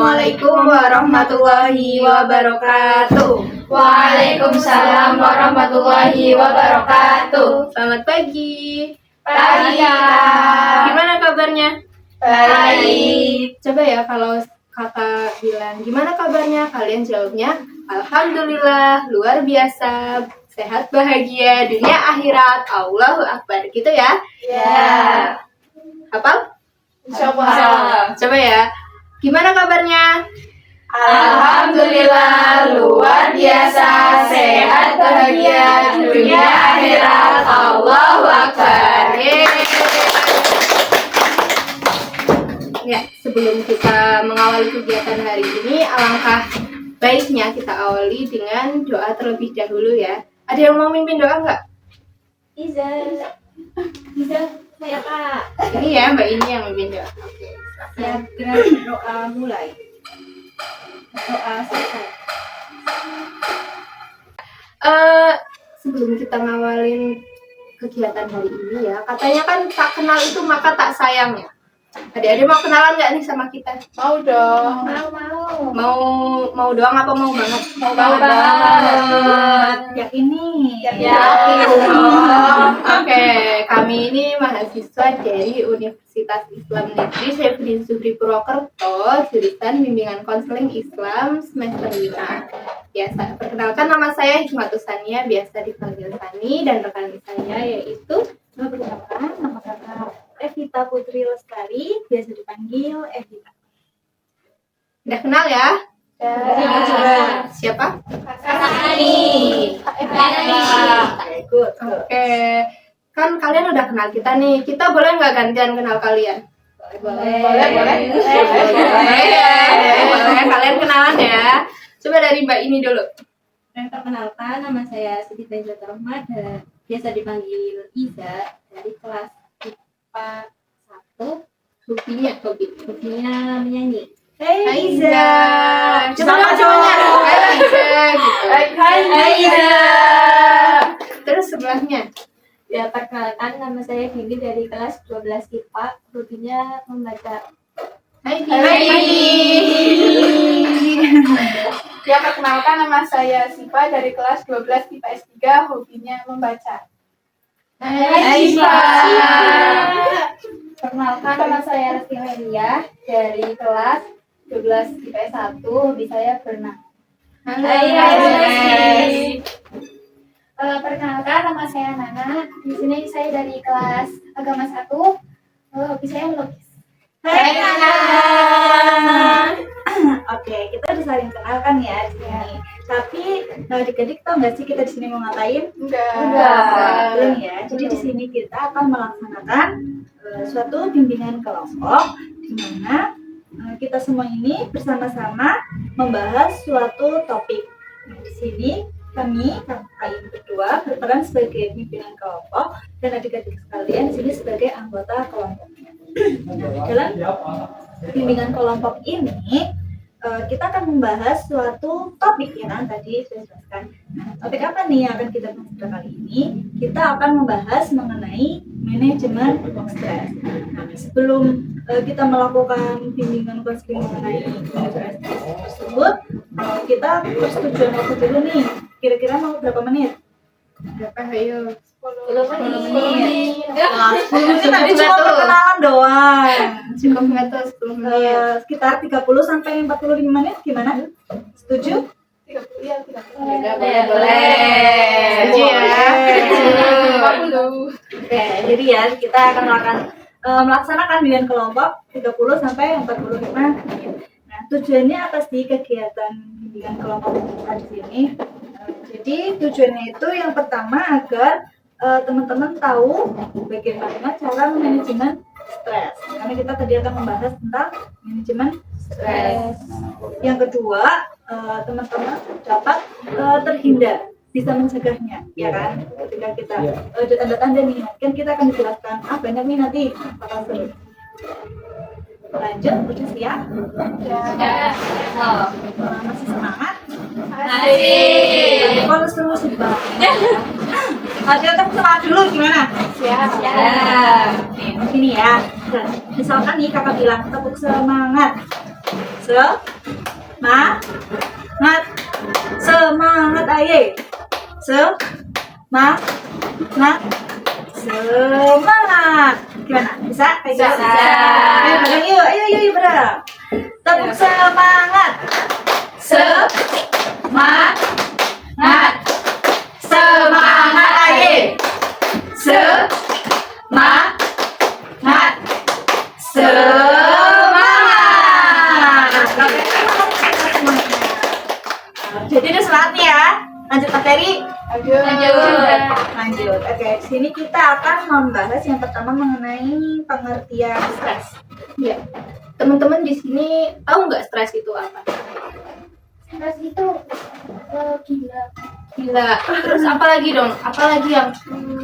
Assalamualaikum warahmatullahi wabarakatuh. Waalaikumsalam warahmatullahi wabarakatuh. Selamat pagi. Pagi. Gimana kabarnya? Baik. Coba ya kalau kakak bilang gimana kabarnya, kalian jawabnya alhamdulillah, luar biasa, sehat bahagia dunia akhirat, Allahu Akbar, gitu ya? Ya. Hafal? Insyaallah. Coba ya. Gimana kabarnya? Alhamdulillah, luar biasa, sehat bahagia dunia akhirat, Allahu Akbar. Ya, sebelum kita mengawali kegiatan hari ini, alangkah baiknya kita awali dengan doa terlebih dahulu ya. Ada yang mau mimpin doa nggak? Iza, saya Kak. Ini ya, Mbak ini yang mimpin doa. Oke. Ya, gerakan doa mulai. Doa selesai. Sebelum kita ngawalin kegiatan hari ini ya, katanya kan tak kenal itu maka tak sayang ya. Adik-adik mau kenalan nggak nih sama kita? Mau dong. Mau doang apa mau banget? Mau banget. Yang ini. Yakin. Oke, kami ini mahasiswa dari Universitas Islam Negeri Syaifuddin Zuhri Purwokerto, jurusan bimbingan konseling Islam semester 5. Biasa, perkenalkan nama saya Hikmatus Sania, biasa dipanggil Sani, dan rekan saya yaitu Perkenalkan, nama kakak Evita Putri Lestari, biasa dipanggil Evita. udah kenal ya? Ya. Siapa? Sani. Good. Oke, kan kalian udah kenal kita nih. Kita boleh nggak gantian kenal kalian? Boleh. Boleh. Kalian kenalan ya. Coba dari Mbak ini dulu. Perkenalkan, nama saya Siti Faizat Rahmat, biasa dipanggil Iza, dari kelas IPA 1, hobinya menyanyi. Hai Iza. Coba cowoknya. Hai Iza. Terus sebelahnya. Ya, perkenalkan, nama saya Dini dari kelas 12 IPA, hobinya membaca. Hai Ya, perkenalkan, nama saya Siva dari kelas 12 IPA S3, hobinya membaca. Hai Siva. Perkenalkan, nama saya Resti Melia dari kelas 12 IPS 1, hobi saya berenang. Hai. Perkenalkan, nama saya Nana. Di sini saya dari kelas Agama 1, hobi saya melukis. Hai Nana. Oke, kita udah saling kenal kan ya di sini. Tapi adik-adik tahu nggak sih kita di sini mau ngapain? Enggak. Belum ya. Jadi di sini kita akan melaksanakan suatu bimbingan kelompok di mana kita semua ini bersama-sama membahas suatu topik. Nah, di sini kami berdua berperan sebagai pimpinan kelompok dan adik-adik sekalian di sini sebagai anggota kelompoknya. Nah, dalam bimbingan kelompok ini kita akan membahas suatu topik ya kan tadi saya jelaskan. Nah, topik apa nih yang akan kita bahas pada kali ini? Kita akan membahas mengenai manajemen stres. Nah, sebelum kita melakukan bimbingan konseling mengenai manajemen stres tersebut, kita persetujuan waktu dulu nih. Kira-kira mau berapa menit? Berapa? Ayo. 10 menit. Wah, 10 menit Tadi cuma perkenalan doang. Cukup nggak tuh 10 menit? Sekitar 30 sampai 45 menit gimana? Setuju? 30 ya, 30. Boleh. Setuju ya. 50. Oke, jadi ya kita akan melaksanakan bimbingan kelompok 30 sampai 45 menit. Nah, tujuannya apa sih kegiatan bimbingan kelompok kita di sini? Jadi tujuannya itu yang pertama agar teman-teman tahu bagaimana cara manajemen stres. Karena kita tadi akan membahas tentang manajemen stres. Yang kedua, teman-teman dapat terhindar, bisa mencegahnya, ya kan? Ketika kita ada tanda-tanda nih, kan kita akan dijelaskan banyak nih nanti bakal seru. Lanjut, udah siap? Masih semangat? Masih. Kalau seru sih banget. Ayo kita semangat dulu gimana? Siap. Ya. Oke, begini ya. Nah, misalkan nih kakak bilang tepuk semangat. Semangat. Semangat aye. Semangat. Semangat. Gimana? Bisa? Bisa. Ayo bareng yuk. Ayo bareng. Tepuk semangat. Semangat. Semangat aye. Semangat. Jadi udah semangat nih ya. Lanjut materi. Lanjut. Oke, di sini kita akan membahas yang pertama mengenai pengertian stres. Ya, teman-teman di sini tahu nggak stres itu apa? Stres itu gila. Gila. Terus apalagi dong? Apalagi yang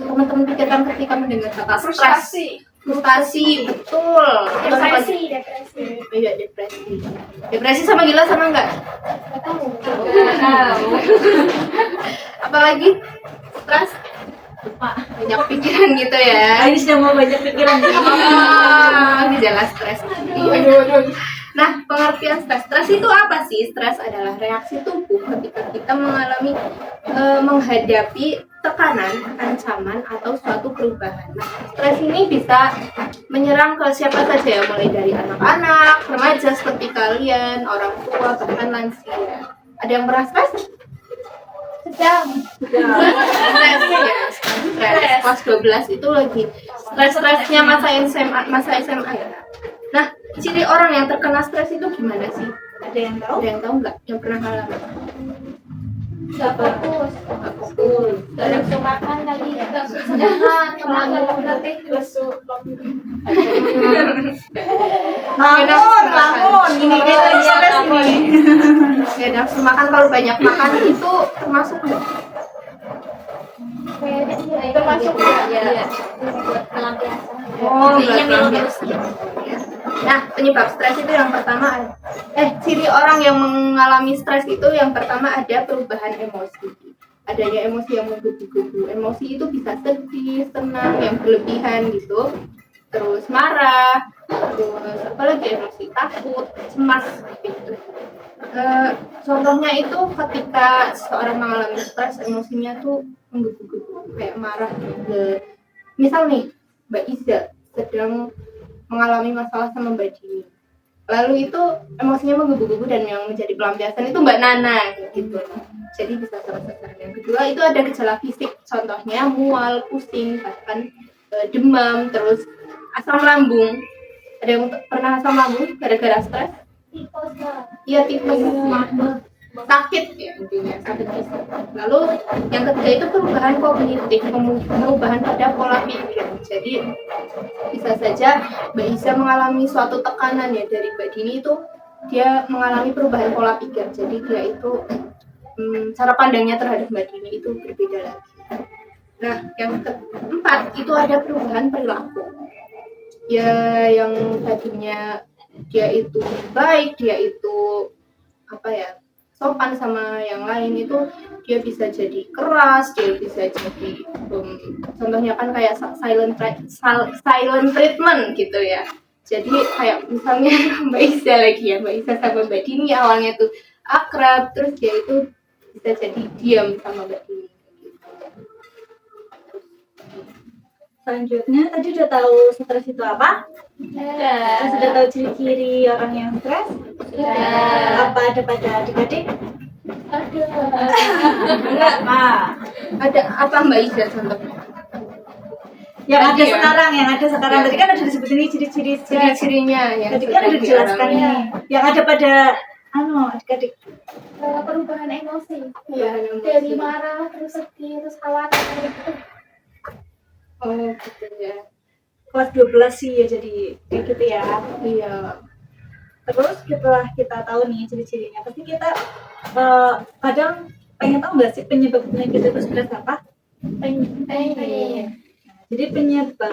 teman-teman pikirkan ketika mendengar kata stres? Frustasi, betul. Terus apa lagi? Depresi. Iya, depresi. Depresi sama gila sama nggak? Nggak tahu. Apalagi stres? Lupa. Banyak pikiran gitu ya. Ini sudah mau banyak pikiran nih. Gejala stres. Nah, pengertian stres. Stres itu apa sih? Stres adalah reaksi tubuh ketika kita menghadapi tekanan, ancaman, atau suatu perubahan. Nah, stres ini bisa menyerang ke siapa saja ya, mulai dari anak-anak, remaja seperti kalian, orang tua, bahkan lansia. Ada yang pernah stres? Sedang. Stres ya, stres. Kelas 12 itu lagi stres-stresnya masa SMA ya. Nah, ciri orang yang terkena stres itu gimana sih? Ada yang tahu? Ada yang tahu nggak? Yang pernah ngalamin? Nggak fokus. Nggak fokus. Nggak nafsu makan kali. Nggak sehat. Tenaga berarti lesu. Lamun. Ini dia lagi stres ini. Ya, nafsu makan, kalau banyak makan itu termasuk nggak? Termasuk Iya. pelampiasan. Oh, Jadinya berarti minum biasa. terus. Nah, penyebab stres itu yang pertama ciri orang yang mengalami stres itu yang pertama ada perubahan emosi. Adanya emosi yang menggebu-gebu. Emosi itu bisa sedih, senang, yang berlebihan gitu. Terus marah, terus apalagi emosi takut, cemas gitu. Contohnya itu ketika seseorang mengalami stres, emosinya tuh menggebu-gebu, kayak marah. Misal nih, Mbak Iza sedang mengalami masalah sama Mbak Dini. Lalu itu emosinya menggebu-gebu dan yang menjadi pelampiasan itu Mbak Nana gitu. Jadi bisa selesai. Yang kedua itu ada gejala fisik, contohnya mual, pusing, bahkan demam, terus asam lambung. Ada yang pernah asam lambung gara-gara stres? Tipes lah. Iya, tipes, sakit ya intinya, sakit fisik. Lalu yang ketiga itu perubahan kognitif, perubahan pada pola pikir. Jadi bisa saja Mbak Isa mengalami suatu tekanan ya dari Mbak Dini itu, dia mengalami perubahan pola pikir. Jadi dia itu cara pandangnya terhadap Mbak Dini itu berbeda lagi. Nah, yang keempat itu ada perubahan perilaku. Ya, yang tadinya dia itu baik, dia itu sopan sama yang lain, itu dia bisa jadi keras, dia bisa jadi contohnya kan kayak silent treatment gitu ya. Jadi kayak misalnya Mbak Isa lagi ya, Mbak Isa sama Mbak Dini awalnya tuh akrab, terus dia itu bisa jadi diam sama Mbak Dini. Selanjutnya tadi udah tahu stres itu apa? Terus sudah tahu ciri-ciri orang yang stres? Apa ada pada adik-adik? Enggak, Ma. Ada apa Mbak Isa contohnya? Yang Tadi ada ya? sekarang. Tadi kan ada disebutin ini ciri-ciri stres. Ciri-cirinya yang Tadi kan udah dijelaskan dialami. nih. Yang ada pada adik-adik. Perubahan emosi. Iya, Dari marah, terus sedih, terus khawatir gitu. Oh gitu ya. Kelas 12 sih ya, jadi kayak gitu ya. Iya. Terus setelah kita tahu nih ciri-cirinya, pasti kita kadang pengen tahu nggak sih penyebab penyakit itu stres apa? Pengen. Jadi penyebab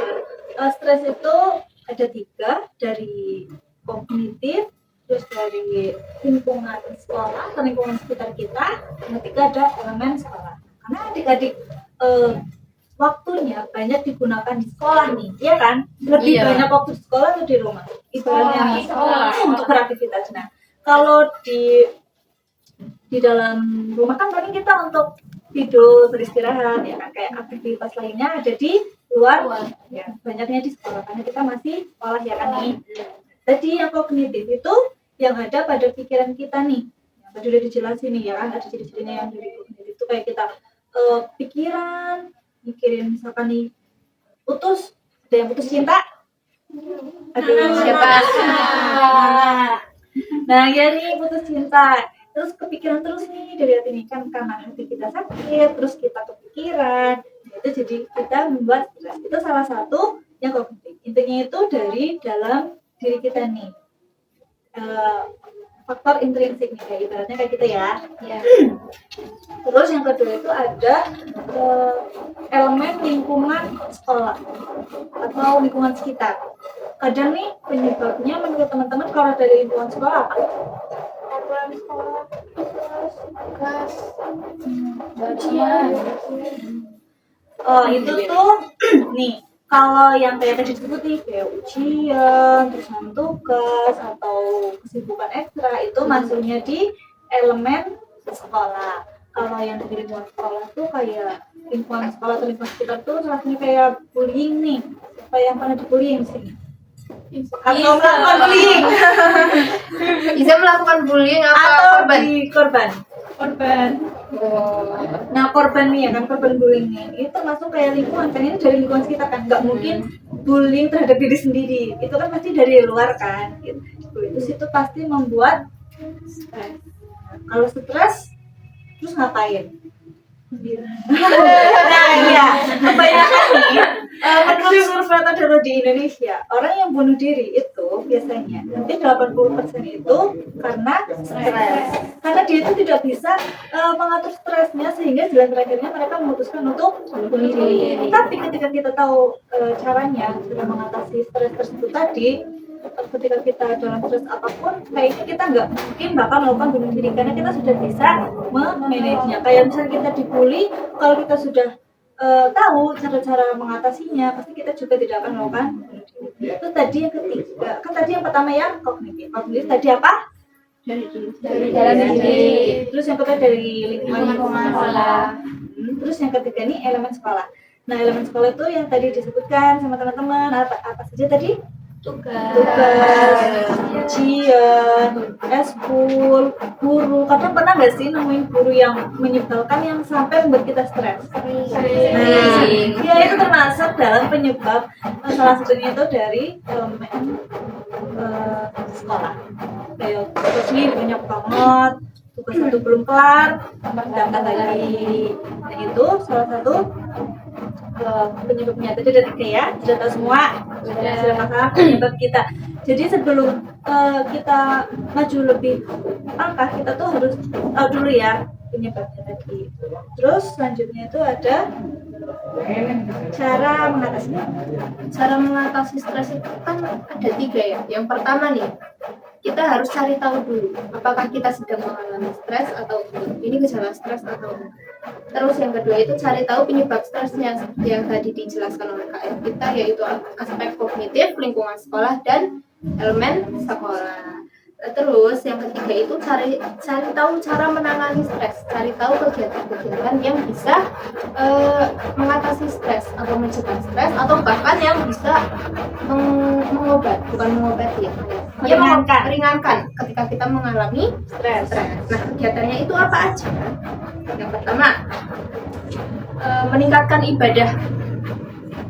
stres itu ada 3, dari kognitif, terus dari lingkungan sekolah atau lingkungan sekitar kita, yang ketiga ada elemen sekolah. Karena adik-adik waktunya banyak digunakan di sekolah nih, iya kan? Lebih Iya. banyak waktu di sekolah atau di rumah? Ibaratnya nih, Sekolah. untuk beraktivitas. Nah, Kalau di dalam rumah kan paling kita untuk tidur, beristirahat, ya kan, kayak aktivitas lainnya ada di luar, ya banyaknya di sekolah karena kita masih sekolah ya kan nih. Tadi yang kognitif itu yang ada pada pikiran kita nih, yang tadi udah dijelasin nih ya kan, ada ciri-cirinya yang dari kognitif itu kayak kita pikiran, mikirin misalkan nih ada yang putus cinta, aduh Siapa? nah ya nih putus cinta, terus kepikiran terus nih dari hati ini kan karena hati kita sakit, terus kita kepikiran, itu jadi kita membuat stres. Itu salah satu yang kognitif. Intinya itu dari dalam diri kita nih. Faktor intrinsik nih kayak ibaratnya kayak gitu ya. Terus yang kedua itu ada elemen lingkungan sekolah atau lingkungan sekitar. Kadang nih penyebabnya menurut teman-teman kalau dari lingkungan sekolah apa? Program sekolah, tugas, Oh itu tuh nih kalau yang kayak tadi disebut nih kayak ujian, terus tugas atau kesibukan ekstra itu masuknya di elemen sekolah. Kalau yang dari lingkungan sekolah tuh kayak lingkungan sekolah atau lingkungan sekitar tuh salah satunya kayak bullying nih. Siapa yang pernah dibullying sih? Atau melakukan bullying? Bisa melakukan bullying apa Atau korban? di korban? Nah korban nih ya kan, korban bullying nih itu termasuk kayak lingkungan kan, ini dari lingkungan sekitar kan, nggak mungkin bullying terhadap diri sendiri, itu kan pasti dari luar kan gitu. Itu situ pasti membuat stres. Kalau stres terus ngapain? Nah iya, kebanyakan nih menurut survei terbaru di Indonesia, orang yang bunuh diri itu biasanya nanti 80% itu karena stres. Karena dia itu tidak bisa mengatur stresnya sehingga jalan terakhirnya mereka memutuskan untuk bunuh diri. Tapi ketika kita tahu caranya cara mengatasi stres tersebut tadi, ketika kita dalam stres apapun, kayaknya kita nggak mungkin bakal melakukan bunuh diri karena kita sudah bisa memanagenya. Kayak misalnya kita dibully, kalau kita sudah tahu cara-cara mengatasinya, pasti kita juga tidak akan melakukan bunuh diri. Itu tadi yang ketiga. Kan tadi yang pertama yang kognitif. Kognitif tadi apa? Dari dalam diri. Terus yang kedua dari lingkungan sekolah. Terus yang ketiga ini elemen sekolah. Nah elemen sekolah itu yang tadi disebutkan sama teman-teman apa saja tadi? Tugas, ujian, eskul, guru. Kadang pernah nggak sih nemuin guru yang menyebalkan yang sampai membuat kita stres? Ya itu termasuk dalam penyebab, salah satunya itu dari elemen sekolah. Kayak tugas ini banyak banget, tugas satu belum kelar, tambah lagi. Nah itu salah satu penyebabnya. Tadi ada 3 ya, sudah tahu semua, sudah paham penyebab kita. Jadi sebelum kita maju lebih langkah, kita tuh harus tahu dulu ya penyebabnya tadi. Terus selanjutnya itu ada cara mengatasinya. Cara mengatasi stres itu kan ada 3 ya. Yang pertama nih, kita harus cari tahu dulu apakah kita sedang mengalami stres atau ini gejala stres atau enggak. Terus yang kedua itu cari tahu penyebab stresnya seperti yang tadi dijelaskan oleh KF kita, yaitu aspek kognitif, lingkungan sekolah, dan elemen sekolah. Terus yang ketiga itu cari tahu cara menangani stres, cari tahu kegiatan-kegiatan yang bisa mengatasi stres atau mencegah stres, atau bahkan yang bisa mengobati ya, meringankan ketika kita mengalami stres. Nah kegiatannya itu apa aja? Yang pertama meningkatkan ibadah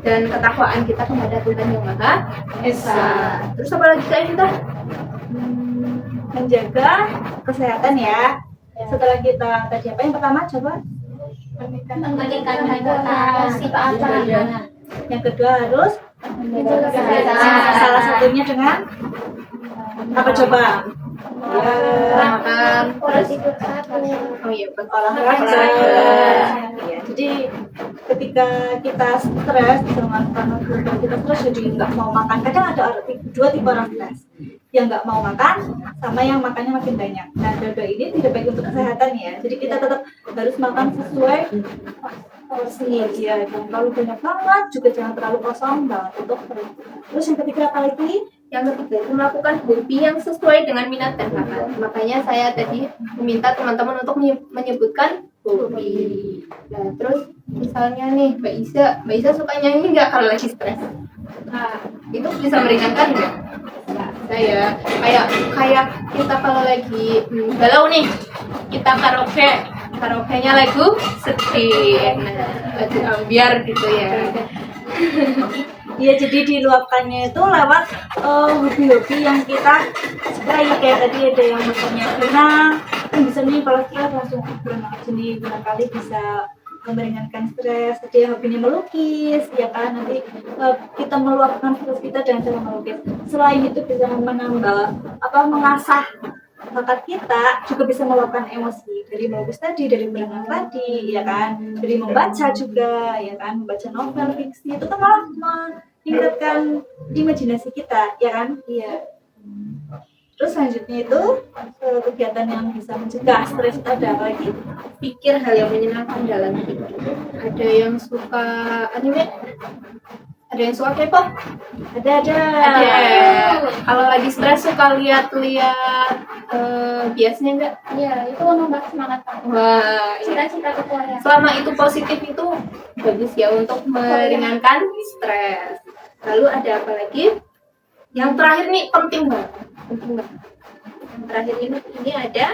dan ketakwaan kita kepada Tuhan Yang Maha Esa. Terus apa lagi Kak Indah? Menjaga kesehatan ya. Setelah kita tadi apa yang pertama coba? Yang kedua harus salah satunya dengan apa coba? Makan. Oh iya, Olahraga. Ya, jadi ketika kita stres, karena kita stres jadi nggak mau makan. Kadang ada 2 tipe orang stres, yang nggak mau makan sama yang makannya makin banyak. Nah, dua-dua ini tidak baik untuk kesehatan ya. Jadi kita tetap harus makan sesuai porsinya. Jangan terlalu banyak banget, juga jangan terlalu kosong banget untuk perut. Terus yang ketiga apa lagi? Yang ketiga itu melakukan hobi yang sesuai dengan minat dan bakat. Makanya saya tadi meminta teman-teman untuk menyebutkan hobi. Nah, terus misalnya nih Mbak Isa suka nyanyi nggak kalau lagi stres? Nah, itu bisa meringankan nggak? Saya kayak kita kalau lagi galau nih, kita karaoke-nya lagu sedih, lagu ambiar gitu ya. Ya, jadi diluapkannya itu lewat hobi-hobi yang kita sukai. Kayak tadi ada yang misalnya berenang, kan bisa nih kalau stres langsung berenang sini, barangkali bisa meringankan stres. Ada hobinya melukis, ya kan, nanti kita meluapkan stres kita dengan cara melukis. Selain itu bisa menambah mengasah bakat kita, juga bisa meluapkan emosi dari melukis tadi, dari berenang tadi, ya kan, dari membaca juga, ya kan, membaca novel fiksi itu kan malah meningkatkan imajinasi kita, ya kan. Iya. Terus selanjutnya itu kegiatan yang bisa mencegah stres itu ada apa lagi? Pikir hal yang menyenangkan dalam hidup. Ada yang suka anime, ada yang suka K-pop, ada. Kalau lagi stres suka lihat-lihat biasanya enggak? Iya, itu menambah semangat. Wah, iya. Cita-cita keluarga. Selama itu positif itu bagus ya untuk meringankan stres. Lalu ada apa lagi? Yang terakhir nih penting banget. Yang terakhir ini ada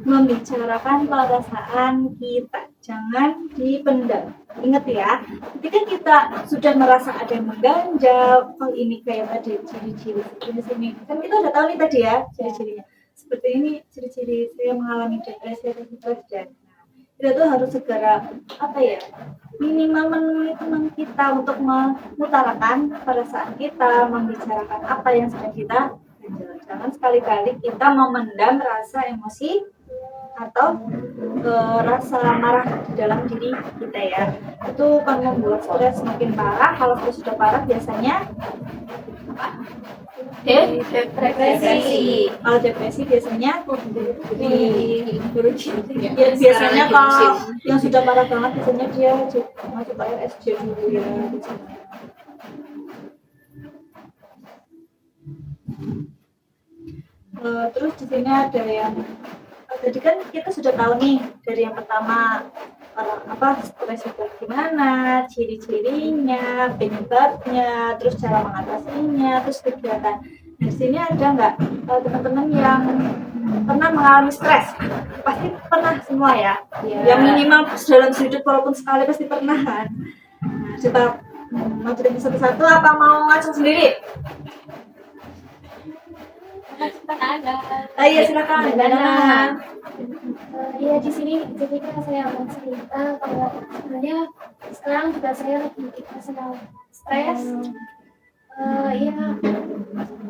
Membicarakan perasaan kita, jangan dipendam. Ingat ya, ketika kita sudah merasa ada yang mengganjal, ini kayak tadi ciri-ciri seperti sini, kan kita udah tahu nih tadi ya ciri-cirinya. Seperti ini ciri-ciri saya mengalami depresi atau stres, dan kita tuh harus segera minimal menemui teman kita untuk mengutarakan perasaan kita, membicarakan apa yang sedang kita ganjal. Jangan sekali-kali kita memendam rasa emosi atau rasa marah di dalam diri kita ya. Itu akan membuat stres semakin parah. Kalau stres sudah parah biasanya depresi. Kalau depresi biasanya Ya, biasanya kalau yang sudah parah banget biasanya dia masuk RSJ dulu ya. Terus di sini ada yang tadi kan kita sudah tahu nih dari yang pertama stres itu gimana, ciri-cirinya, penyebabnya, terus cara mengatasinya, terus kegiatan. Di sini ada nggak teman-teman yang pernah mengalami stres? Pasti pernah semua ya. Yang minimal dalam sudut walaupun sekali pasti pernah kan. Nah, coba mau cerita satu-satu apa mau ngacung sendiri? Iya silakan. Ya di sini ketika saya mau cerita kalau sebenarnya sekarang juga saya lagi sedang stres. Ya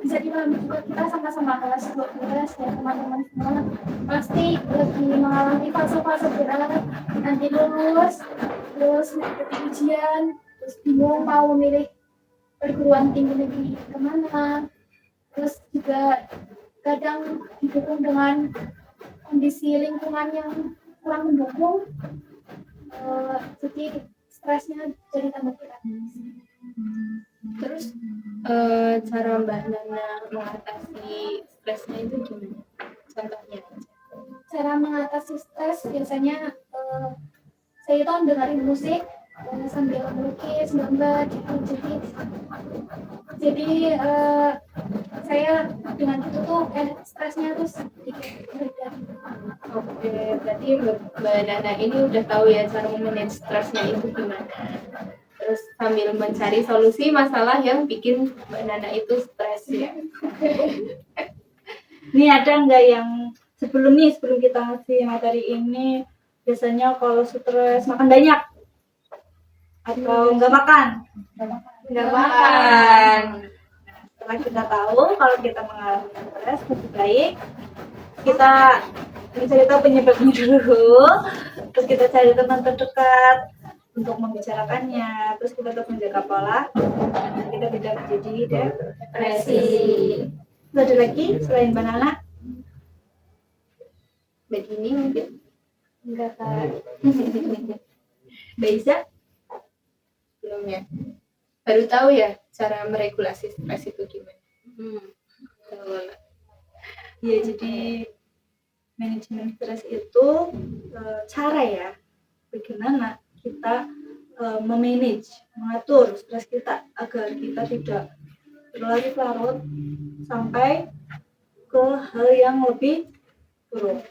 bisa dipahami juga kita sama-sama kelas 12 ya teman-teman semua pasti lagi mengalami fase-fase berat, nanti lulus, terus mengikuti ujian, terus bingung mau memilih perguruan tinggi negeri kemana, terus juga kadang didukung dengan kondisi lingkungan yang kurang mendukung, jadi stresnya jadi tambah berat. Terus cara Mbak Nana mengatasi stresnya itu gimana? Contohnya aja. Cara mengatasi stres biasanya saya itu dengerin musik sambil melukis, gambar gitu. Jadi saya dengan itu tuh stresnya tuh sedikit bereda. Oke, berarti Mbak Nana ini udah tahu ya cara memanage stresnya itu gimana. Terus sambil mencari solusi masalah yang bikin Mbak Nana itu stres ya. Nih ada nggak yang sebelum kita ngasih materi ini, biasanya kalau stres makan banyak atau nggak makan? Nggak makan. Setelah kita tahu kalau kita mengalami stres, lebih baik kita mencari tahu penyebabnya dulu, terus kita cari teman terdekat untuk membicarakannya, terus kita tetap menjaga pola, kita tidak menjadi depresi. Terus ada lagi selain banana? Begini mungkin. Enggak kan? Mbak Isa? Belumnya. Baru tahu ya cara meregulasi stres itu gimana. Betul. Ya, jadi manajemen stres itu cara ya bagaimana kita memanage, mengatur stres kita agar kita tidak berlarut-larut sampai ke hal yang lebih buruk.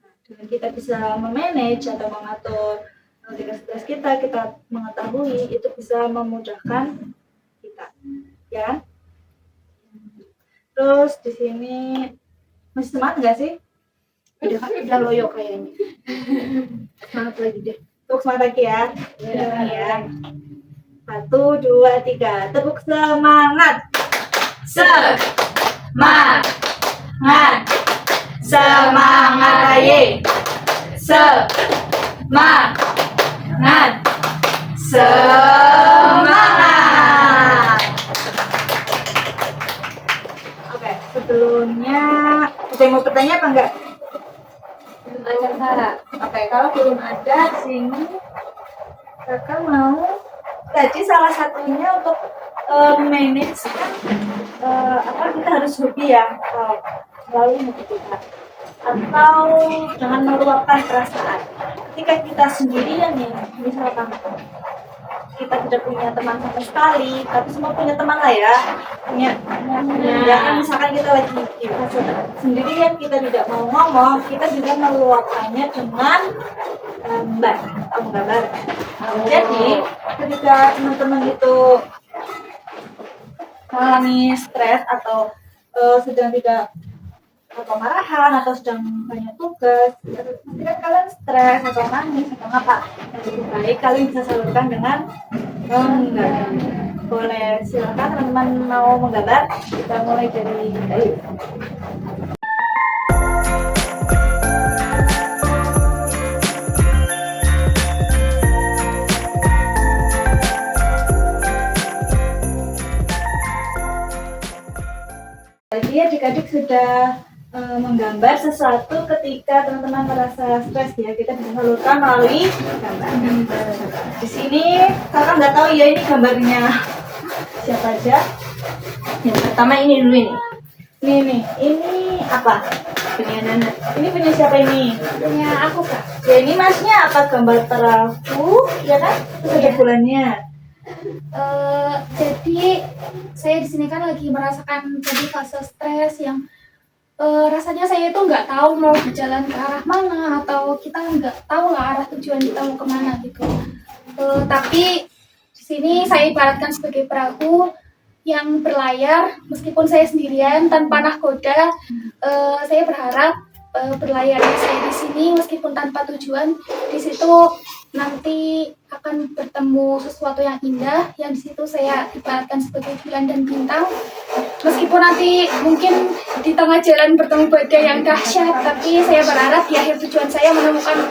Nah, dengan kita bisa memanage atau mengatur tingkat stres kita, kita mengetahui itu bisa memudahkan kita, ya. Terus di sini masih semangat nggak sih? Udah loyo kayaknya. Semangat lagi deh. Tepuk semangat lagi ya. Ya. 1, 2, 3. Tepuk semangat. Semangat. Semangat aye. Semangat. Semangat. Oke, sebelumnya ada yang mau bertanya apa enggak? Ada Kak. Oke, kalau belum ada di sini kakak mau tadi salah satunya untuk manage kan kita harus hobi ya melalui hobi kita atau jangan meluapkan perasaan ketika kita sendirian nih, misalkan kita tidak punya teman sama sekali, tapi semua punya teman lah ya, punya ya kan, misalkan kita lagi di fase sendirian, kita tidak mau ngomong, kita juga meluapkannya dengan gambar. Jadi ketika teman-teman itu mengalami stres atau sedang tidak kemarahan atau sedang banyak tugas, ketika kalian stres atau nangis atau apa, lebih baik kalian bisa salurkan dengan menggambar. Boleh, silakan teman-teman mau menggambar, kita mulai dari Jadi adik-adik sudah menggambar sesuatu ketika teman-teman merasa stres ya, kita bisa salurkan melalui gambar. Di sini kakak nggak tahu ya ini gambarnya siapa aja. Yang pertama ini dulu ini. Ini apa? Punya Nana. Ini punya siapa ini? Punya aku Kak. Ya, ini masnya apa, gambar perahu, ya kan? Terus ada bulannya. Jadi saya di sini kan lagi merasakan tadi fase stres yang rasanya saya itu nggak tahu mau berjalan ke arah mana, atau kita nggak tahu lah arah tujuan kita mau kemana gitu. Tapi di sini saya ibaratkan sebagai perahu yang berlayar, meskipun saya sendirian tanpa nahkoda. Saya berharap berlayarnya saya di sini meskipun tanpa tujuan, di situ nanti akan bertemu sesuatu yang indah, yang di situ saya ibaratkan sebagai bulan dan bintang. Meskipun nanti mungkin di tengah jalan bertemu badai yang dahsyat, tapi saya berharap di akhir tujuan saya menemukan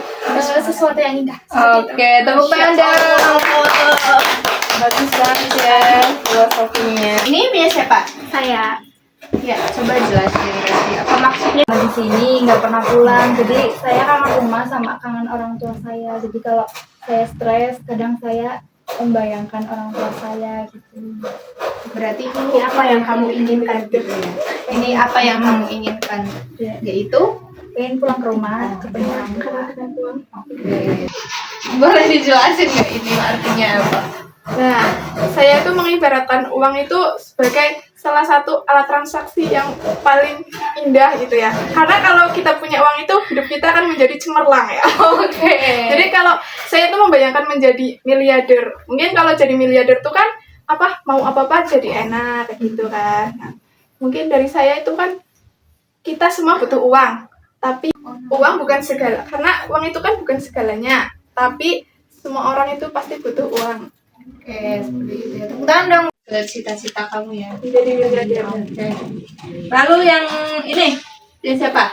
sesuatu yang indah. Oke, tepuk tangan dong. Bagus banget ya filosofinya. Ini punya siapa? Saya Ya, coba jelasin berarti apa maksudnya. Di sini nggak pernah pulang, jadi saya kangen rumah sama kangen orang tua saya. Jadi kalau saya stres, kadang saya membayangkan orang tua saya gitu. Berarti ini apa yang kamu inginkan gitu ya? Ini apa yang kamu inginkan? Yaitu Pengen pulang ke rumah, kepengen Oke. Boleh dijelasin nggak ini artinya apa? Nah, saya itu mengibaratkan uang itu sebagai salah satu alat transaksi yang paling indah gitu ya. Karena kalau kita punya uang itu, hidup kita akan menjadi cemerlang ya. Oke. Jadi kalau saya tuh membayangkan menjadi miliarder. Mungkin kalau jadi miliarder tuh kan mau apa-apa jadi enak kayak gitu kan. Nah, mungkin dari saya itu kan kita semua butuh uang. Tapi uang bukan segala. Karena uang itu kan bukan segalanya. Tapi semua orang itu pasti butuh uang. Oke, seperti itu ya. Tepuk tangan dong ke cita-cita kamu ya. Jadi miliarder. Oke. Lalu yang ini, dia siapa?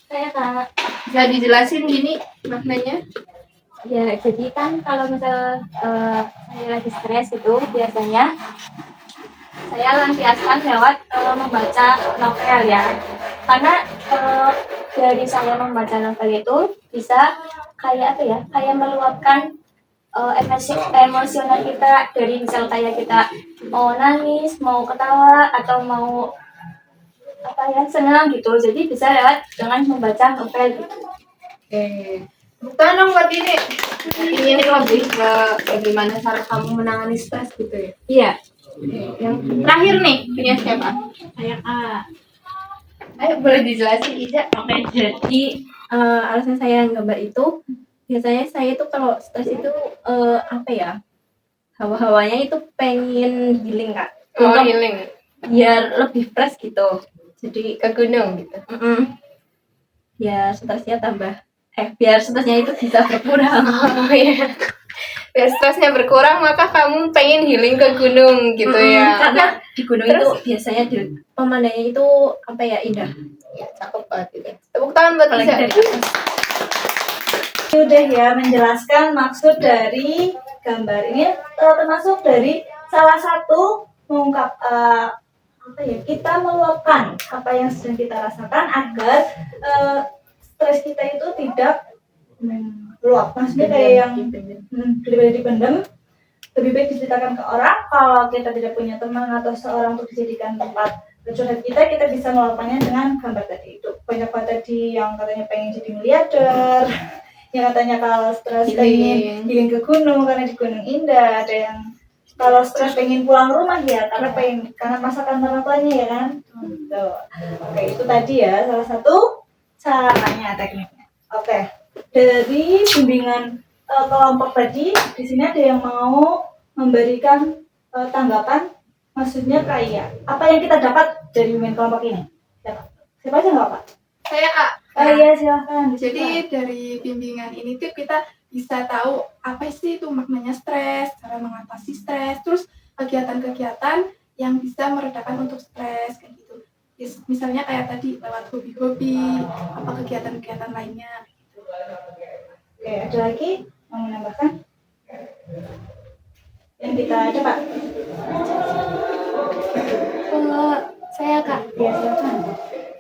Saya Kak. Bisa dijelasin gini maknanya? Ya, jadi kan kalau misal saya lagi stres itu biasanya saya lampiaskan lewat membaca novel ya. Karena dari saya membaca novel itu bisa kayak apa ya? Kayak meluapkan emosional kita, dari misal kayak kita mau nangis, mau ketawa, atau mau senang gitu. Jadi bisa lewat dengan membaca novel gitu. Oke. Bukan dong buat ini. Ini lebih ke bagaimana cara kamu menangani stres gitu ya. Iya. Yang terakhir nih punya siapa? Saya Kak. Ayo boleh dijelasin Iza. Oke, jadi alasan saya gambar itu biasanya saya itu kalau stres itu hawa-hawanya itu pengen healing Kak. Oh, Untuk healing biar lebih fresh gitu. Jadi ke gunung gitu. ya stresnya biar stresnya itu bisa berkurang. Oh iya. Biar stresnya berkurang maka kamu pengen healing ke gunung gitu ya. Karena di gunung Terus? itu biasanya pemandangannya itu indah. Ya, cakep banget itu. Tepuk tangan buat Apalagi Iza. dari atas. Sudah ya menjelaskan maksud dari gambar ini, termasuk dari salah satu mengungkap kita meluapkan apa yang sedang kita rasakan agar stres kita itu tidak meluap. Maksudnya kayak yang daripada dipendam, lebih baik diceritakan ke orang. Kalau kita tidak punya teman atau seorang untuk dijadikan tempat curhat kita bisa meluapkannya dengan gambar tadi itu. Banyak banget tadi yang katanya pengen jadi miliarder, yang katanya kalau stres pengen healing ke gunung karena di gunung indah, ada yang kalau stres pengen pulang rumah ya karena masakan orang tuanya ya kan. Tuh. Oke, itu tadi ya salah satu caranya, tekniknya. Oke, dari bimbingan kelompok tadi di sini ada yang mau memberikan tanggapan, maksudnya kayak apa yang kita dapat dari bimbingan kelompok ini. Siapa aja nggak Pak? Saya Kak. Iya silahkan. Jadi dari bimbingan ini tuh kita bisa tahu apa sih itu maknanya stres, cara mengatasi stres, terus kegiatan-kegiatan yang bisa meredakan untuk stres kayak gitu. Misalnya kayak tadi lewat hobi-hobi, apa kegiatan-kegiatan lainnya gitu. Oke, ada lagi mau menambahkan? Yang kita coba. Saya Kak. Ya silakan.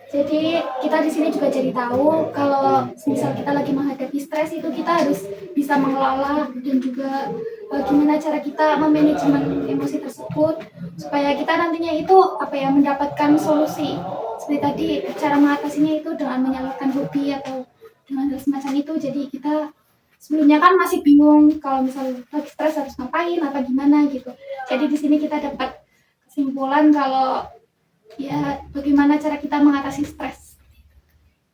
Jadi kita di sini juga jadi tahu kalau misal kita lagi menghadapi stres itu kita harus bisa mengelola dan juga gimana cara kita memanajemen emosi tersebut supaya kita nantinya itu mendapatkan solusi. Seperti tadi cara mengatasinya itu dengan menyalurkan hobi atau dengan hal semacam itu. Jadi kita sebelumnya kan masih bingung kalau misal lagi stres harus ngapain apa gimana gitu. Jadi di sini kita dapat kesimpulan kalau ya bagaimana cara kita mengatasi stres.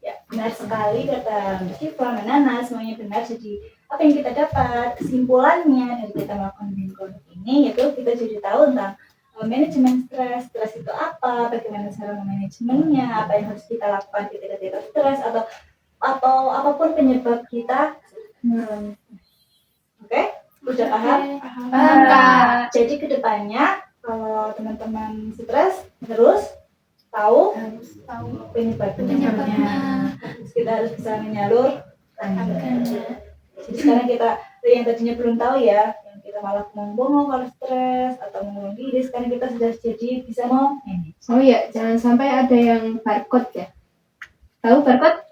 Ya, benar sekali kata Mbak Syifa, Nana, semuanya benar. Jadi apa yang kita dapat, kesimpulannya dari kita melakukan bimbingan ini, yaitu kita jadi tahu tentang manajemen stres. Stres itu apa, bagaimana cara memanajemennya, apa yang harus kita lakukan ketika kita stres, atau apapun penyebab kita. Oke? Udah paham? Paham, Kak. Jadi kedepannya kalau teman-teman stres terus tahu penyebabnya. Terus kita harus bisa menyalurkan. Jadi sekarang kita yang tadinya belum tahu ya, yang kita malah ngomong kalau stres atau ngomong diri, sekarang kita sudah jadi bisa manage. Oh iya, jangan sampai ada yang barcode ya. Tahu barcode?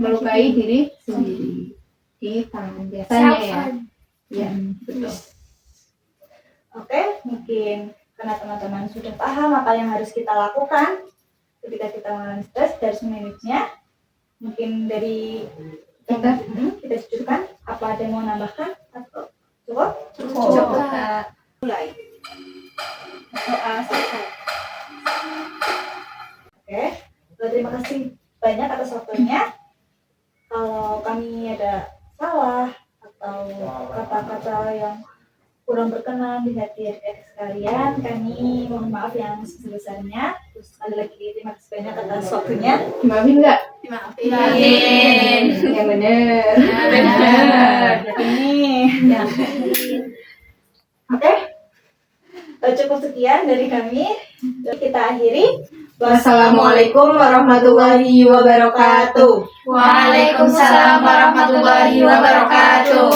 Melukai diri sendiri di tangan biasanya ya. Iya, betul. Oke, mungkin karena teman-teman sudah paham apa yang harus kita lakukan ketika kita mengalami stres, harus manage-nya. Mungkin dari kita cukupkan. Apa ada yang mau nambahkan atau cukup? Cukup, Kak. Mulai. Selesai. Oke, terima kasih banyak atas waktunya. Kalau kami ada salah atau kata-kata yang kurang berkenan di hati adik-adik sekalian, kami mohon maaf yang sebesar-besarnya. Terus sekali lagi terima kasih banyak atas waktunya. Dimaafin nggak? Dimaafin. Yang bener. Benar. Ini. Oke. Cukup sekian dari kami. Kita akhiri. Wassalamualaikum warahmatullahi wabarakatuh. Waalaikumsalam warahmatullahi wabarakatuh.